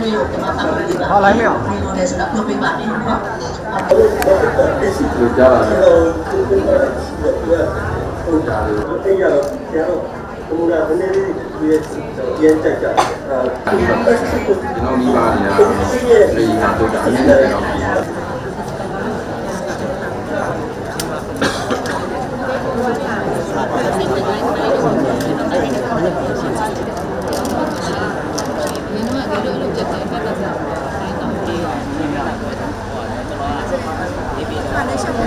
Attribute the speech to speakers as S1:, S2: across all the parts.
S1: မျိုးကိုကျွန်တော်တောင်းပေးပါဘယ်လိုလဲဆိုတော့ပြောပြပါမယ်နော်
S2: ဒီကြားလာတယ်ဟုတ်တာလေအဲ့ရတော့ဆရာတော့ဘုရားနည်းနည်းလေးပြန်တက်ကြတယ်ကျွန်တော်မိပါနေရလေဟာတို့တာအရင်ကတော့
S3: 什么嘞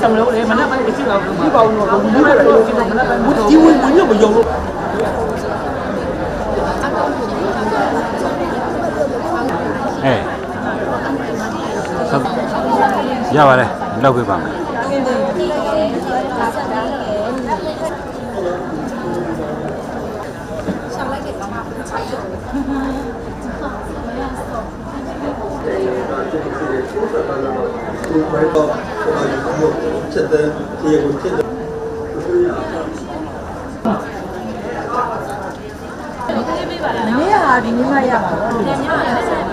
S3: ？mana mana kecil lah. Ini bau no. Ini bunyinya bau no.
S4: ရပါတယ်လောက်ပေးပါမယ်
S2: ချက်တဲ့ဒီကိုချက်တဲ့
S1: နေရဟာဒီနေ့မှရပါတော့ညညရဆက်မ